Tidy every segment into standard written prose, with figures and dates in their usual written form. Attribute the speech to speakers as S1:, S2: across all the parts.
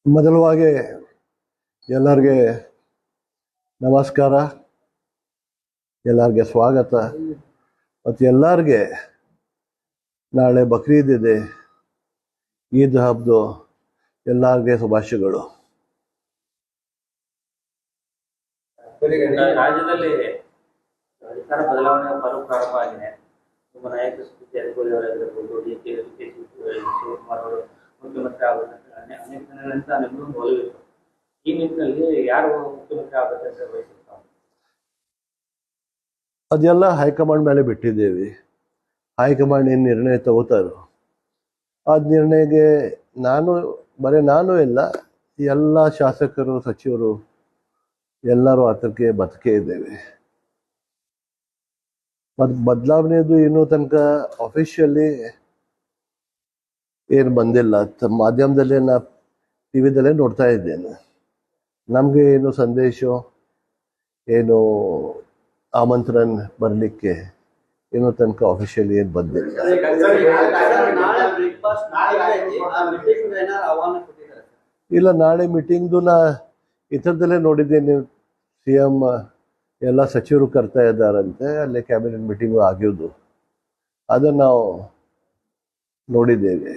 S1: ಮೊದಲವಾಗಿ ಎಲ್ಲರಿಗೆ ನಮಸ್ಕಾರ, ಎಲ್ಲರಿಗೆ ಸ್ವಾಗತ. ಮತ್ತು ಎಲ್ಲರಿಗೆ ನಾಳೆ ಬಕ್ರೀದ್ ಇದೆ, ಈದ್ ಹಬ್ಬದು ಎಲ್ಲರಿಗೆ ಶುಭಾಶಯಗಳು.
S2: ರಾಜ್ಯದಲ್ಲಿ ಅಧಿಕಾರ ಬದಲಾವಣೆ ಪರ್ವ ಪ್ರಾರಂಭ ಆಗಿದೆ. ಒಬ್ಬ ನಾಯಕ ಜಾರಕಿಹೊಳಿ ಅವರಾಗಿರಬಹುದು, ಡಿ.ಕೆ. ಶಿವಕುಮಾರ್ ಅವರು ಮುಖ್ಯಮಂತ್ರಿ ಆಗುವಂತ ಅನೇಕ ದಿನಗಳಿಂದ ನಿಮ್ಮದು ಒಲವಿತ್ತು. ಈ ನಿಟ್ಟಿನಲ್ಲಿ ಯಾರು ಮುಖ್ಯಮಂತ್ರಿ ಆಗುತ್ತೆ ಅಂತ ಬಯಸುತ್ತಾರೆ?
S1: ಅದೆಲ್ಲ ಹೈಕಮಾಂಡ್ ಮೇಲೆ ಬಿಟ್ಟಿದ್ದೇವೆ. ಹೈಕಮಾಂಡ್ ಏನು ನಿರ್ಣಯ ತಗೋತಾರೋ ಆ ನಿರ್ಣಯಕ್ಕೆ ನಾನು ಇಲ್ಲ, ಎಲ್ಲ ಶಾಸಕರು, ಸಚಿವರು ಎಲ್ಲರೂ ಅದಕ್ಕೆ ಬದುಕೇ ಇದ್ದೇವೆ. ಮತ್ತು ಬದಲಾವಣೆದು ಇನ್ನೂ ತನಕ ಅಫಿಷಿಯಲಿ ಏನು ಬಂದಿಲ್ಲ. ಮಾಧ್ಯಮದಲ್ಲೇ ಟಿವಿದಲ್ಲೇ ನೋಡ್ತಾ ಇದ್ದೇನೆ. ನಮಗೆ ಏನು ಸಂದೇಶ, ಏನು ಆಮಂತ್ರಣ ಬರಲಿಕ್ಕೆ ಇನ್ನೂ ತನಕ ಅಫಿಷಿಯಲಿ ಏನು ಬಂದಿಲ್ಲ. ಇಲ್ಲ, ನಾಳೆ ಮೀಟಿಂಗ್ದು ಈ ಥರದಲ್ಲೇ ನೋಡಿದ್ದೇನೆ. CM ಎಲ್ಲ ಸಚಿವರು ಕರ್ತಾ ಇದ್ದಾರಂತೆ, ಅಲ್ಲೇ ಕ್ಯಾಬಿನೆಟ್ ಮೀಟಿಂಗು ಆಗಿದ್ದು ಅದನ್ನು ನಾವು ನೋಡಿದ್ದೇವೆ.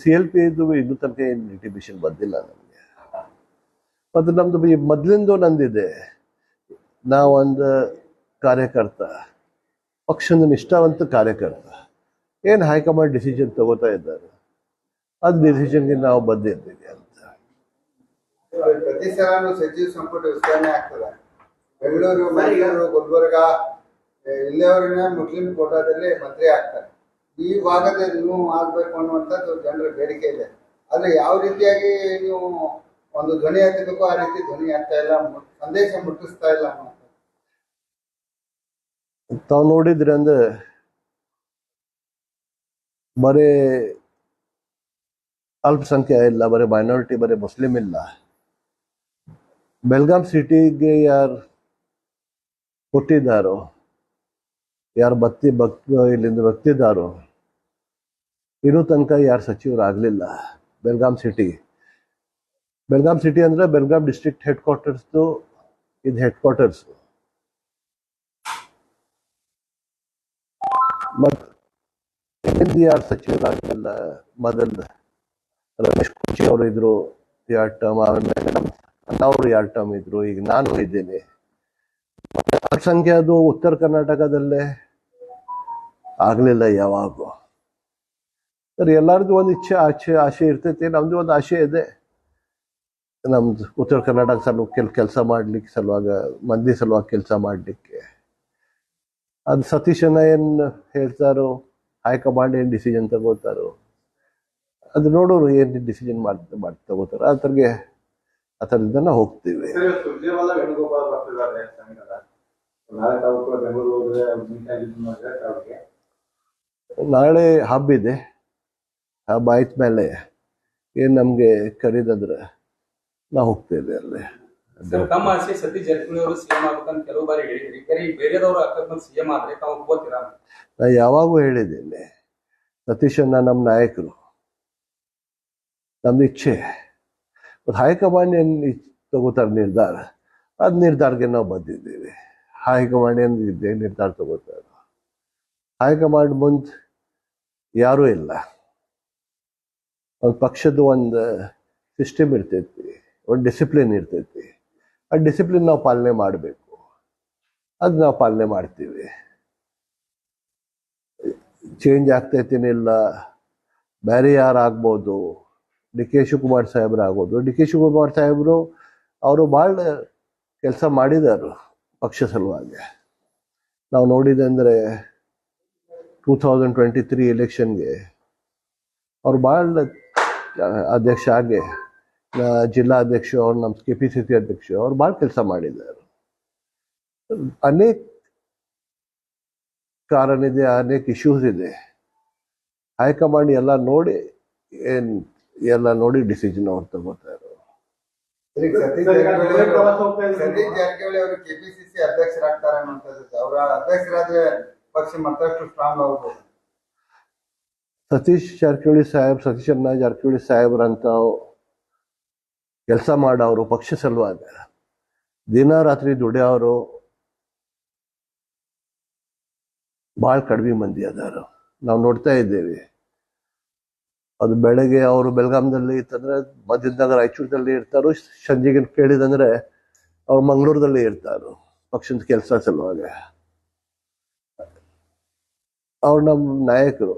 S1: CLP ಇನ್ನೂ ತನಕ ಏನು ಇಂಟಿಮೇಷನ್ ಬಂದಿಲ್ಲ ನಮಗೆ. ಮತ್ತು ನಮ್ದು ಮೊದಲಿಂದು ನಂದಿದೆ, ನಾವೊಂದು ಕಾರ್ಯಕರ್ತ, ಪಕ್ಷದ ನಿಷ್ಠಾವಂತ ಕಾರ್ಯಕರ್ತ. ಏನು ಹೈಕಮಾಂಡ್ ಡಿಸಿಷನ್ ತಗೋತಾ ಇದ್ದಾರೆ ಅದು ಡಿಸಿಷನ್ಗೆ ನಾವು ಬಂದಿದ್ದೀವಿ ಅಂತ.
S3: ಪ್ರತಿ ಸಲ ಸಚಿವ ಸಂಪುಟ ವಿಸ್ತರಣೆ ಆಗ್ತದೆ. ಬೆಂಗಳೂರು, ಮೈಸೂರು, ಗುಲ್ಬರ್ಗ ಇಲ್ಲಿಯವರೆಗಿನ ಮುಸ್ಲಿಂ ಕೋಟಾದಲ್ಲಿ ಮಂತ್ರಿ ಆಗ್ತಾರೆ. ಈ ಭಾಗದಲ್ಲಿ ನೀವು ಆಗ್ಬೇಕು ಅನ್ನುವಂಥದ್ದು ಜನರ ಬೇಡಿಕೆ ಇದೆ. ಆದ್ರೆ ಯಾವ ರೀತಿಯಾಗಿ ನೀವು ಒಂದು ಧ್ವನಿ ಎತ್ತಬೇಕು ಆ ರೀತಿ ಧ್ವನಿ ಆಗ್ತಾ ಇಲ್ಲ, ಸಂದೇಶ ಮುಟ್ಟಿಸ್ತಾ ಇಲ್ಲ ಅನ್ನುವಂಥದ್ದು.
S1: ತಾವು ನೋಡಿದ್ರಿ ಅಂದ್ರೆ ಬರೀ ಅಲ್ಪಸಂಖ್ಯೆ ಇಲ್ಲ, ಬರೀ ಮೈನಾರಿಟಿ, ಬರೀ ಮುಸ್ಲಿಂ ಇಲ್ಲ. ಬೆಳಗಾಂ ಸಿಟಿಗೆ ಯಾರು ಕೊಟ್ಟಿದ್ದಾರೋ, ಯಾರು ಇಲ್ಲಿಂದ ಬರ್ತಿದ್ದಾರೋ, ಇನ್ನೂ ತನಕ ಯಾರು ಸಚಿವರಾಗಲಿಲ್ಲ. ಬೆಳಗಾಂ ಸಿಟಿ ಅಂದ್ರೆ ಬೆಳಗಾಂ ಡಿಸ್ಟ್ರಿಕ್ಟ್ ಹೆಡ್ ಕ್ವಾರ್ಟರ್ಸ್ದು ಇದು ಹೆಡ್ ಕ್ವಾರ್ಟರ್ಸ್. ಮತ್ತು ಯಾರು ಸಚಿವರಾಗಲಿಲ್ಲ. ಮೊದಲು ರಮೇಶ್ ಕುರ್ಚಿ ಅವರು ಇದ್ರು 2 ಟರ್ಮ್, ಆಮೇಲೆ ಅವರು 2 ಟರ್ಮ್ ಇದ್ರು, ಈಗ ನಾನು ಇದ್ದೇನೆ. ಅಲ್ಪಸಂಖ್ಯೆ ಅದು ಉತ್ತರ ಕರ್ನಾಟಕದಲ್ಲೇ ಆಗಲಿಲ್ಲ ಯಾವಾಗೂ. ಸರ್, ಎಲ್ಲರದ್ದು ಒಂದು ಆಸೆ ಇರ್ತೈತಿ. ನಮ್ದು ಒಂದು ಆಸೆ ಇದೆ, ನಮ್ದು ಉತ್ತರ ಕರ್ನಾಟಕ ಕೆಲಸ ಮಾಡ್ಲಿಕ್ಕೆ ಮಂದಿ ಸಲುವಾಗಿ ಕೆಲಸ ಮಾಡಲಿಕ್ಕೆ. ಅದು ಸತೀಶನ ಏನು ಹೇಳ್ತಾರೋ, ಹೈಕಮಾಂಡ್ ಏನು ಡಿಸಿಷನ್ ತಗೋತಾರೋ ಅದು ನೋಡೋರು, ಏನು ಡಿಸಿಷನ್ ತಗೋತಾರೋ ಆ ಥರದಿಂದ ಹೋಗ್ತೀವಿ. ನಾಳೆ ಹಬ್ಬ ಇದೆ. ಹಬ್ಬ ಆಯ್ತ ಮೇಲೆ ಏನು ನಮಗೆ ಕರೀದಂದ್ರೆ ನಾವು ಹೋಗ್ತೇವೆ ಅಲ್ಲಿ.
S4: ತಮ್ಮ ಆಸೆ ಸತೀಶ್ ಜಾರಕಿಹೊಳಿ ಅವರು ಸಿಎಂ ಆಗ್ಬೇಕಂತ ಕೆಲವು ಬಾರಿ ಹೇಳಿದ್ರಿ. ಬೇರೆದವರು ಅಕಸ್ಮಾತ್ ಸಿಎಂ ಆದ್ರೆ ತಾವು ಒಪ್ಕೋತೀರಾ?
S1: ನಾ ಯಾವಾಗೂ ಹೇಳಿದ್ದೇನೆ, ಸತೀಶನ್ನ ನಮ್ಮ ನಾಯಕರು, ನಮ್ದು ಇಚ್ಛೆ. ಹೈಕಮಾಂಡ್ ಏನು ತಗೋತಾರೆ ನಿರ್ಧಾರ, ಅದು ನಿರ್ಧಾರಕ್ಕೆ ನಾವು ಬಂದಿದ್ದೀವಿ. ಹೈಕಮಾಂಡ್ ಏನು ನಿರ್ಧಾರ ತಗೋತಾರೆ, ಹೈಕಮಾಂಡ್ ಮುಂದೆ ಯಾರೂ ಇಲ್ಲ. ಒಂದು ಪಕ್ಷದ ಒಂದು ಸಿಸ್ಟಮ್ ಇರ್ತೈತಿ, ಒಂದು ಡಿಸಿಪ್ಲಿನ್ ಇರ್ತೈತಿ. ಆ ಡಿಸಿಪ್ಲಿನ್ ನಾವು ಪಾಲನೆ ಮಾಡಬೇಕು, ಅದು ನಾವು ಪಾಲನೆ ಮಾಡ್ತೀವಿ. ಚೇಂಜ್ ಆಗ್ತೈತೇನಿಲ್ಲ, ಬೇರೆ ಯಾರು ಆಗ್ಬೋದು, DK ಶಿವಕುಮಾರ್ ಸಾಹೇಬ್ರು ಆಗ್ಬೋದು. DK ಶಿವಕುಮಾರ್ ಸಾಹೇಬರು ಅವರು ಭಾಳ ಕೆಲಸ ಮಾಡಿದರು ಪಕ್ಷ ಸಲುವಾಗಿ. ನಾವು ನೋಡಿದಂದರೆ 2023 ಎಲೆಕ್ಷನ್ಗೆ ಅವ್ರು ಭಾಳ ಅಧ್ಯಕ್ಷ ಆಗಿ, ಜಿಲ್ಲಾ ಅಧ್ಯಕ್ಷ, ಅವ್ರು ನಮ್ಮ KPCC ಅಧ್ಯಕ್ಷ, ಅವ್ರು ಭಾಳ ಕೆಲಸ ಮಾಡಿದ್ದಾರೆ. ಅನೇಕ ಕಾರಣ ಇದೆ, ಅನೇಕ ಇಶ್ಯೂಸ್ ಇದೆ. ಹೈಕಮಾಂಡ್ ಎಲ್ಲ ನೋಡಿ ಡಿಸಿಷನ್ ಅವ್ರು ತಗೋತಾರೆ.
S3: ಸರಿ, ಸತೀಶ್ ಜಾರಕಿಹೊಳಿ ಅವರು ಕೆಪಿಸಿಸಿ ಅಧ್ಯಕ್ಷರಾಗ್ತಾರೆ ಅನ್ನುವಂಥದ್ದು. ಅವರ ಅಧ್ಯಕ್ಷರಾದ್ರೆ ಪಕ್ಷ ಮತ್ತಷ್ಟು ಸ್ಟ್ರಾಂಗ್ ಆಗ್ಬೋದು.
S1: ಸತೀಶ್ ಅಣ್ಣ ಜಾರಕಿಹೊಳಿ ಸಾಹೇಬ್ರಂತ ಕೆಲಸ ಮಾಡೋರು ಪಕ್ಷ ಸಲುವಾಗಿ ದಿನ ರಾತ್ರಿ ದುಡಿಯೋರು ಭಾಳ ಕಡಿಮೆ ಮಂದಿ ಅದಾರ. ನಾವು ನೋಡ್ತಾ ಇದ್ದೇವೆ. ಅದು ಬೆಳಗ್ಗೆ ಅವರು ಬೆಳಗಾಂದಲ್ಲಿ ಇತ್ತಂದ್ರೆ ಮಧ್ಯದಾಗ ರಾಯಚೂರದಲ್ಲಿ ಇರ್ತಾರೋ, ಸಂಜೆಗೆ ಕೇಳಿದಂದ್ರೆ ಅವ್ರು ಮಂಗಳೂರದಲ್ಲಿ ಇರ್ತಾರೋ ಪಕ್ಷದ ಕೆಲಸ ಸಲುವಾಗಿ. ಅವ್ರು ನಮ್ಮ ನಾಯಕರು.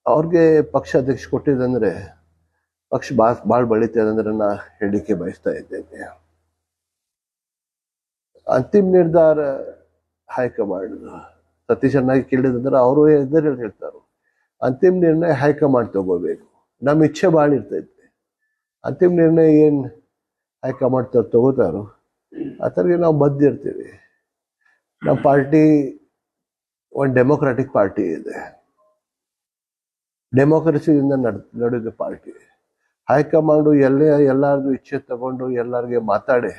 S1: ಅವ್ರಿಗೆ ಪಕ್ಷ ಅಧ್ಯಕ್ಷ ಕೊಟ್ಟಿದ್ದಂದ್ರೆ ಪಕ್ಷ ಭಾಳ ಬೆಳೀತದೆ ಅಂದ್ರೆ ನಾ ಹೇಳಿಕೆ ಬಯಸ್ತಾ ಇದ್ದೇನೆ. ಅಂತಿಮ ನಿರ್ಧಾರ ಹೈಕಮಾಂಡ್. ಸತೀಶ್ ಅಣ್ಣಾಗಿ ಕೇಳಿದಂದ್ರೆ ಅವರು ಎದುರು ಹೇಳ್ತಾರೆ, ಅಂತಿಮ ನಿರ್ಣಯ ಹೈಕಮಾಂಡ್ ತಗೋಬೇಕು. ನಮ್ಮ ಇಚ್ಛೆ ಭಾಳ ಇರ್ತೈತಿ. ಅಂತಿಮ ನಿರ್ಣಯ ಏನು ಹೈಕಮಾಂಡ್ ತಗೋತಾರೋ ಆ ಥರ ನಾವು ಬದ್ದಿರ್ತೀವಿ. ನಮ್ಮ ಪಾರ್ಟಿ ಒಂದು ಡೆಮೊಕ್ರಾಟಿಕ್ ಪಾರ್ಟಿ ಇದೆ. ಡೆಮೋಕ್ರಸಿಯಿಂದ ನಡೆದ ಪಾರ್ಟಿ. ಹೈಕಮಾಂಡು ಎಲ್ಲಾರ್ದು ಇಚ್ಛೆ ತಗೊಂಡು ಎಲ್ಲರಿಗೆ ಮಾತಾಡಿ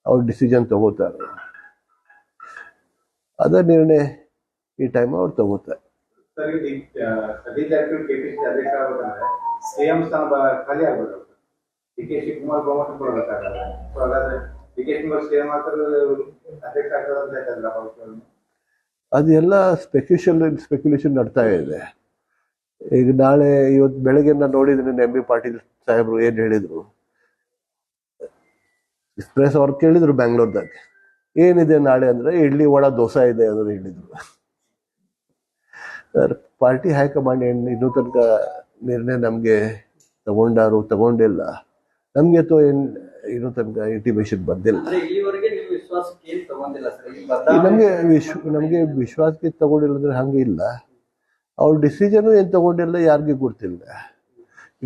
S1: ಅವ್ರು ಡಿಸಿಷನ್ ತಗೋತಾರೆ. ಅದ ನಿರ್ಣಯ ಈ ಟೈಮ್ ಅವ್ರು ತಗೋತಾರೆ.
S5: ಸತೀಶ್ ಜಾರಕಿಹೊಳಿ ಕೆಪಿಸಿಸಿ ಅಧ್ಯಕ್ಷ ಆಗ್ಬೇಕಂದ್ರೆ ಸಿಎಂ ಸ್ಥಾನ ಖಾಲಿ ಆಗ್ಬೇಕು. ಡಿ.ಕೆ. ಶಿವಕುಮಾರ್ ಬಹುಮತ ಕೊಡ್ಬೇಕಾದ್ರೆ ಹಾಗಾದ್ರೆ ಡಿ.ಕೆ. ಶಿವಕುಮಾರ್ ಸಿಎಂ ಆಗ್ತಾರೆ, ಅಧ್ಯಕ್ಷ ಆಗ್ತದೆ ಅಂತ ಹೇಳ್ತಾರಲ್ಲ.
S1: ಅದೆಲ್ಲ ಸ್ಪೆಕ್ಯುಲೇಷನ್ ನಡ್ತಾ ಇದೆ. ಈಗ ಇವತ್ತು ಬೆಳಗ್ಗೆ ನಾನು ನೋಡಿದ್ದೀನಿ ಎಂ.ಬಿ. ಪಾಟೀಲ್ ಸಾಹೇಬ್ರು ಏನ್ ಹೇಳಿದ್ರು. ಎಕ್ಸ್ಪ್ರೆಸ್ ಅವ್ರು ಕೇಳಿದ್ರು ಬ್ಯಾಂಗ್ಳೂರ್ದಾಗ ಏನಿದೆ ನಾಳೆ ಅಂದ್ರೆ ಇಡ್ಲಿ ವಡಾ ದೋಸೆ ಇದೆ ಅನ್ನೋದು ಹೇಳಿದ್ರು. ಪಾರ್ಟಿ ಹೈಕಮಾಂಡ್ ಇನ್ನೂ ತನಕ ನಿರ್ಣಯ ನಮ್ಗೆ ತಗೊಂಡಿಲ್ಲ. ನಮ್ಗೆ ಇನ್ನೂ ತನಕ ಇಂಟಿಮೇಷನ್ ಬಂದಿಲ್ಲ. ನಮ್ಗೆ ವಿಶ್ವಾಸಕ್ಕೆ ತಗೊಂಡಿಲ್ಲ ಅಂದ್ರೆ ಹಂಗೆ ಇಲ್ಲ. ಅವ್ರ ಡಿಸಿಷನ್ ಏನ್ ತಗೊಂಡಿಲ್ಲ ಯಾರಿಗೂ ಗೊತ್ತಿಲ್ಲ.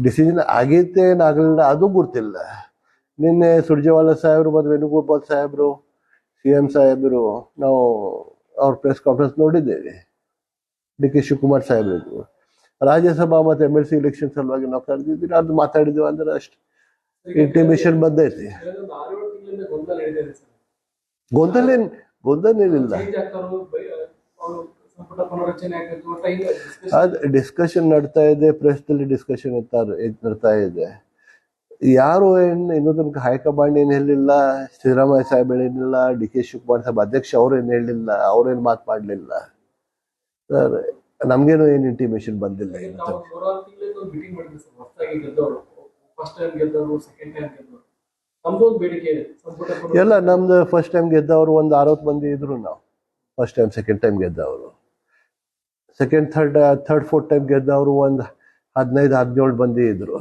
S1: ಡಿಸಿಷನ್ ಆಗೈತೆ ಏನಾಗಲಿಲ್ಲ ಅದು ಗೊತ್ತಿಲ್ಲ. ನಿನ್ನೆ ಸುರ್ಜೇವಾಲಾ ಸಾಹೇಬ್ರು ಮತ್ತು ವೇಣುಗೋಪಾಲ್ ಸಾಹೇಬ್ರು CM ಸಾಹೇಬರು ನಾವು ಅವ್ರ ಪ್ರೆಸ್ ಕಾನ್ಫರೆನ್ಸ್ ನೋಡಿದ್ದೇವೆ. ಡಿ.ಕೆ. ಶಿವಕುಮಾರ್ ಸಾಹೇಬ್ರಿಗೂ ರಾಜ್ಯಸಭಾ ಮತ್ತು MLC ಇಲೆಕ್ಷನ್ ಸಲುವಾಗಿ ನಾವು ಕರೆದಿದ್ದೀವಿ. ಅದು ಮಾತಾಡಿದ್ವಿ ಅಂದ್ರೆ ಅಷ್ಟು ಇಂಟಿಮೇಷನ್ ಬಂದೈತಿ. ಗೊಂದಲ ಏನಿಲ್ಲ. ಅದು ಡಿಸ್ಕಷನ್ ನಡ್ತಾ ಇದೆ. ಪ್ರೆಸ್ನಲ್ಲಿ ಡಿಸ್ಕಷನ್ ನಡ್ತಾ ಇದೆ. ಯಾರು ಇನ್ನೂ ತನಕ ಹೈಕಮಾಂಡ್ ಏನು ಹೇಳಿಲ್ಲ. ಸಿದ್ದರಾಮಯ್ಯ ಸಾಹೇಬ್ ಹೇಳಿಲ್ಲ. ಡಿ.ಕೆ. ಶಿವಕುಮಾರ್ ಸಾಹೇಬ್ ಅಧ್ಯಕ್ಷ ಅವ್ರೇನು ಹೇಳಿಲ್ಲ. ಅವ್ರೇನು ಮಾತು ಮಾಡಲಿಲ್ಲ. ಸರ್ ನಮ್ಗೇನು ಏನು ಇಂಟಿಮೇಷನ್ ಬಂದಿಲ್ಲ. ಎಲ್ಲ ನಮ್ದು ಫಸ್ಟ್ ಟೈಮ್ ಗೆದ್ದವರು ಒಂದು 60 ಮಂದಿ ಇದ್ರು. ನಾವು ಫಸ್ಟ್ ಟೈಮ್ ಸೆಕೆಂಡ್ ಟೈಮ್ ಗೆದ್ದವರು, ಥರ್ಡ್ ಫೋರ್ತ್ ಟೈಮ್ ಗೆದ್ದವರು ಒಂದು 15-17 ಮಂದಿ ಇದ್ರು.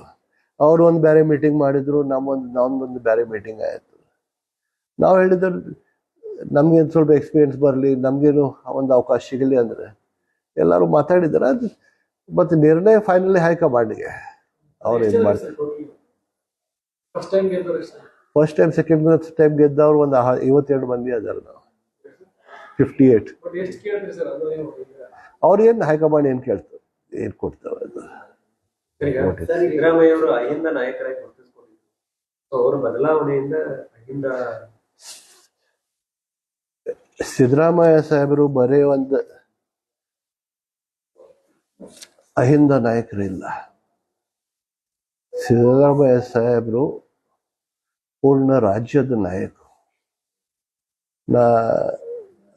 S1: ಅವ್ರು ಒಂದು ಬೇರೆ ಮೀಟಿಂಗ್ ಮಾಡಿದ್ರು. ನಾವೊಂದು ಬೇರೆ ಮೀಟಿಂಗ್ ಆಯಿತು. ನಾವು ಹೇಳಿದ್ರು ನಮ್ಗೇನು ಸ್ವಲ್ಪ ಎಕ್ಸ್ಪೀರಿಯನ್ಸ್ ಬರಲಿ, ನಮಗೇನು ಒಂದು ಅವಕಾಶ ಸಿಗಲಿ ಅಂದರೆ ಎಲ್ಲರೂ ಮಾತಾಡಿದ್ದಾರೆ. ಅದು ಮತ್ತು ನಿರ್ಣಯ ಫೈನಲಿ ಹೈಕಮಾಂಡ್ಗೆ ಅವ್ರು ಏನು ಮಾಡ್ತಾರೆ. ಫಸ್ಟ್ ಟೈಮ್ ಸೆಕೆಂಡ್ ಟೈಮ್ ಗೆದ್ದವ್ರು ಒಂದು 52 ಮಂದಿ ಅದಾರ. ನಾವು 58. ಅವ್ರು ಏನು ಹೈಕಮಾಂಡ್ ಏನು ಕೇಳ್ತಾರೆ, ಏನು ಕೊಡ್ತಾವೆ ಅದು.
S6: ಸಿದ್ದರಾಮಯ್ಯ ಅವರು ಅಹಿಂದ ನಾಯಕರಾಗಿ ಗುರುತಿಸಿಕೊಂಡಿದ್ರು. ಅವರ ಬದಲಾವಣೆಯಿಂದ ಅಹಿಂದ
S1: ಸಿದ್ದರಾಮಯ್ಯ ಸಾಹೇಬರು ಬರೀ ಒಂದು ಅಹಿಂದ ನಾಯಕರಿಲ್ಲ. ಸಿದ್ದರಾಮಯ್ಯ ಸಾಹೇಬರು ಪೂರ್ಣ ರಾಜ್ಯದ ನಾಯಕ.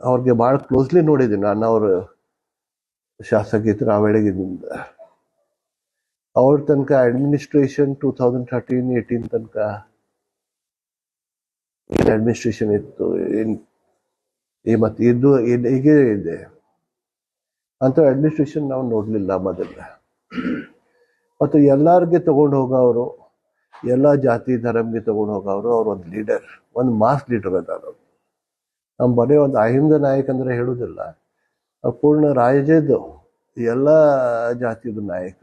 S1: ಅವ್ರಿಗೆ ಭಾಳ ಕ್ಲೋಸ್ಲಿ ನೋಡಿದ್ದೀನಿ ನಾನು. ಅವರು ಶಾಸಕ ಇದ್ರು ಆ ವೇಳೆಗಿಂದ ಅವ್ರ ತನಕ ಅಡ್ಮಿನಿಸ್ಟ್ರೇಷನ್ 2013-18 ತನಕ ಏನು ಅಡ್ಮಿನಿಸ್ಟ್ರೇಷನ್ ಇತ್ತು, ಮತ್ತು ಇದು ಹೀಗೆ ಇದೆ ಅಂತ ಅಡ್ಮಿನಿಸ್ಟ್ರೇಷನ್ ನಾವು ನೋಡಲಿಲ್ಲ ಮೊದಲ. ಮತ್ತು ಎಲ್ಲರಿಗೆ ತಗೊಂಡು ಹೋಗೋರು, ಎಲ್ಲ ಜಾತಿ ಧರ್ಮಕ್ಕೆ ತಗೊಂಡು ಹೋಗೋರು. ಅವ್ರು ಒಂದು ಲೀಡರ್, ಒಂದು ಮಾಸ್ ಲೀಡರ್ ಅದಾರ. ನಮ್ಮ ಬರೀ ಒಂದು ಅಹಿಂದ ನಾಯಕ ಅಂದರೆ ಹೇಳೋದಿಲ್ಲ. ಪೂರ್ಣ ರಾಜ್ಯದ್ದು ಎಲ್ಲ ಜಾತಿಯದು ನಾಯಕರು.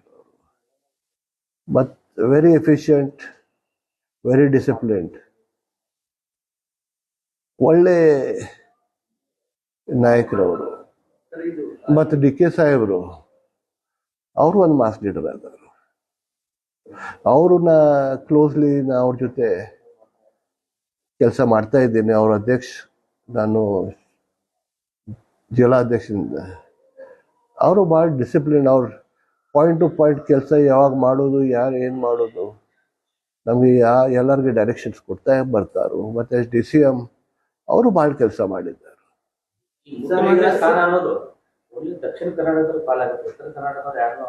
S1: ಮತ್ತು ವೆರಿ ಎಫಿಷಿಯಂಟ್, ವೆರಿ ಡಿಸಿಪ್ಲಿನ್ಡ್, ಒಳ್ಳೆ ನಾಯಕರವರು. ಮತ್ತು ಡಿ.ಕೆ. ಸಾಹೇಬರು ಅವರು ಒಂದು ಮಾಸ್ ಲೀಡರ್ ಆದರು. ಅವ್ರನ್ನ ಕ್ಲೋಸ್ಲಿ ಅವ್ರ ಜೊತೆ ಕೆಲಸ ಮಾಡ್ತಾ ಇದ್ದೀನಿ. ಅವ್ರ ಅಧ್ಯಕ್ಷ, ನಾನು ಜಿಲ್ಲಾಧ್ಯಕ್ಷದಿಂದ. ಅವರು ಭಾಳ ಡಿಸಿಪ್ಲಿನ್. ಅವ್ರು ಪಾಯಿಂಟ್ ಟು ಪಾಯಿಂಟ್ ಕೆಲಸ ಯಾವಾಗ ಮಾಡೋದು, ಯಾರು ಏನು ಮಾಡೋದು, ನಮಗೆ ಎಲ್ಲರಿಗೆ ಡೈರೆಕ್ಷನ್ಸ್ ಕೊಡ್ತಾ ಬರ್ತಾರೋ. ಮತ್ತು DCM ಅವರು ಭಾಳ ಕೆಲಸ ಮಾಡಿದ್ದಾರೆ.
S2: ಈ ಮುಖ್ಯಮಂತ್ರಿ ಸ್ಥಾನ ಅನ್ನೋದು ಓನ್ಲಿ ದಕ್ಷಿಣ ಕನ್ನಡದ ಪಾಲಾಗುತ್ತೆ. ಉತ್ತರ ಕನ್ನಡದವ್ರು ಯಾರು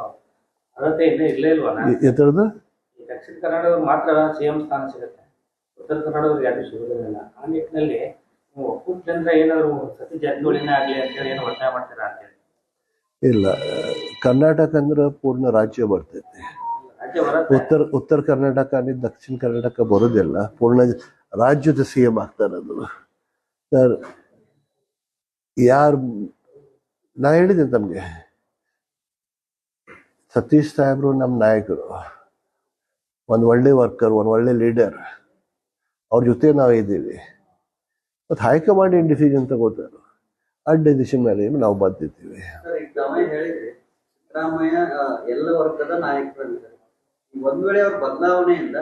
S2: ಅರ್ಹತೆ ಇಲ್ಲೇ ಇಲ್ವಲ್ಲ?
S1: ಎತ್ತರದ
S2: ಈ ದಕ್ಷಿಣ ಕನ್ನಡದವ್ರು ಮಾತ್ರ CM ಸ್ಥಾನ ಸಿಗುತ್ತೆ, ಉತ್ತರ ಕನ್ನಡದವ್ರಿಗೆ ಯಾರು ಸಿಗೋದಿಲ್ಲ. ಆ ನಿಟ್ಟಿನಲ್ಲಿ ನೀವು ಒಕ್ಕೂಟದಿಂದ ಏನಾದ್ರು ಸತೀಶ್ ಜಾರಕಿಹೊಳಿನೇ ಆಗಲಿ ಅಂತೇಳಿ ಏನು ಒತ್ತಾಯ ಮಾಡ್ತೀರಾ ಅಂತೇಳಿ?
S1: ಇಲ್ಲ, ಕರ್ನಾಟಕ ಅಂದ್ರೆ ಪೂರ್ಣ ರಾಜ್ಯ ಬರ್ತೈತಿ.
S2: ರಾಜ್ಯ ಬರುತ್ತೆ.
S1: ಉತ್ತರ ಕರ್ನಾಟಕ ದಕ್ಷಿಣ ಕರ್ನಾಟಕ ಬರೋದಿಲ್ಲ. ಪೂರ್ಣ ರಾಜ್ಯದ CM ಆಗ್ತಾರದು. ಸರ್, ನಾ ಹೇಳಿದ್ದೀನಿ ತಮಗೆ, ಸತೀಶ್ ಸಾಹೇಬರು ನಮ್ಮ ನಾಯಕರು, ಒಂದು ಒಳ್ಳೆ ವರ್ಕರ್, ಒಂದು ಒಳ್ಳೆ ಲೀಡರ್. ಅವ್ರ ಜೊತೆ ನಾವು ಇದ್ದೀವಿ. ಮತ್ತು ಹೈಕಮಾಂಡ್ ಏನು ಡಿಸಿಷನ್ ತಗೋತಾರೋ ಆ ಡಿಸಿಷನ್ ಮೇಲೆ ನಾವು ಬಂದಿದ್ದೀವಿ.
S7: ಹೇಳಿದ್ರಿ ಸಿದ್ದರಾಮಯ್ಯ ಎಲ್ಲ ವರ್ಗದ ನಾಯಕರಿದ್ದಾರೆ. ಒಂದ್ ವೇಳೆ ಅವ್ರ ಬದಲಾವಣೆಯಿಂದ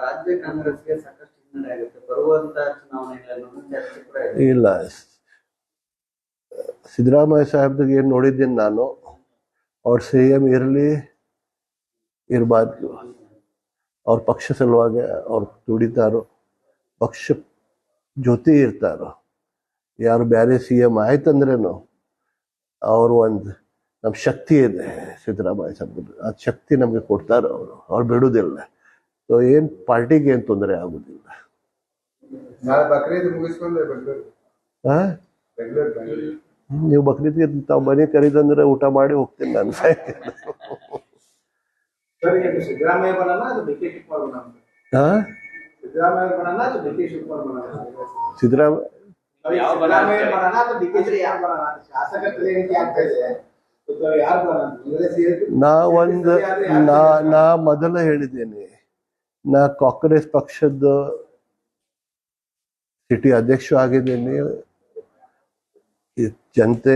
S7: ರಾಜ್ಯ ಕಾಂಗ್ರೆಸ್ಗೆ ಸಾಕಷ್ಟು ಹಿನ್ನಡೆ ಆಗುತ್ತೆ ಬರುವಂತ ಚುನಾವಣೆಗಳನ್ನು ಚರ್ಚೆ ಕೂಡ ಇದೆ.
S1: ಇಲ್ಲ, ಸಿದ್ದರಾಮಯ್ಯ ಸಾಹೇಬ್ರಿಗೆ ಏನು ನೋಡಿದ್ದೀನಿ ನಾನು, ಅವ್ರ CM ಇರಬಾರ್ದು. ಅವ್ರ ಪಕ್ಷ ಸಲುವಾಗಿ ಅವ್ರು ದುಡಿತಾರೋ, ಪಕ್ಷ ಜೊತೆ ಇರ್ತಾರೋ. ಯಾರು ಬೇರೆ CM ಆಯ್ತಂದ್ರೇನು ಅವರು ಒಂದು ನಮ್ಮ ಶಕ್ತಿ ಇದೆ ಸಿದ್ದರಾಮಯ್ಯ ಸಾಹೇಬ್ರು. ಆ ಶಕ್ತಿ ನಮಗೆ ಕೊಡ್ತಾರೆ ಅವ್ರು ಬಿಡುವುದಿಲ್ಲ. ಸೊ ಏನು ಪಾರ್ಟಿಗೆ ಏನು ತೊಂದರೆ ಆಗೋದಿಲ್ಲ.
S3: ನಾಳೆ ಬಕ್ರೀದ್ ಮುಗಿಸ್ಕೊಂಡು ಬೆಂಗಳೂರು
S1: ಹಾಂ,
S3: ಬೆಂಗಳೂರು
S1: ನೀವು ಬಕ್ರೀದ್ಗೆ ತಾವು ಮನೆ ಕರೀದಂದ್ರೆ ಊಟ ಮಾಡಿ ಹೋಗ್ತೀನಿ ನಾನು.
S5: ಸರ್, ಇದು ಸಿದ್ದರಾಮಯ್ಯ ಬರೋಣ ಅದು DK ಶಿವಕುಮಾರ್ ಬರೋಣ?
S1: ಹಾಂ,
S5: ಸಿದ್ದರಾಮಯ್ಯ ಬರೋಣ ಅದು DK ಶಿವಕುಮಾರ್ ಬರೋಣ?
S1: ಸಿದ್ದರಾಮಯ್ಯ
S5: ಸಿದ್ದರಾಮಯ್ಯ ಬರೋಣ ಅದು DK ಶಿವಕುಮಾರ್ ಬರೋಣ? ಶಾಸಕ ತಲೆಯಂತೆ ಆಗ್ತಾ ಇದೆ, ಯಾರು ಬರೋಣ?
S1: ನಾ ಮೊದಲ ಹೇಳಿದ್ದೇನೆ, ನಾ ಕಾಂಗ್ರೆಸ್ ಪಕ್ಷದ ಸಿಟಿ ಅಧ್ಯಕ್ಷ ಆಗಿದ್ದೇನೆ. ಜನತೆ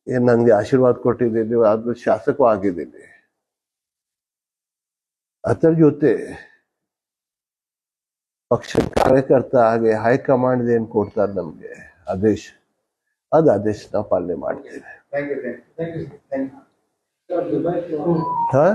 S1: ಏನ್ ನನಗೆ ಆಶೀರ್ವಾದ ಕೊಟ್ಟಿದ್ದೀನಿ, ಆದ್ಮೇಲೆ ಶಾಸಕ ಆಗಿದ್ದೀನಿ. ಅದರ ಜೊತೆ ಪಕ್ಷದ ಕಾರ್ಯಕರ್ತ ಹಾಗೆ ಹೈಕಮಾಂಡ್ ಏನ್ ಕೊಡ್ತಾರೆ ನಮ್ಗೆ ಆದೇಶ, ಅದು ಆದೇಶ ನಾವು ಪಾಲನೆ ಮಾಡ್ತೇವೆ.
S3: Thank you.
S1: ಹಾ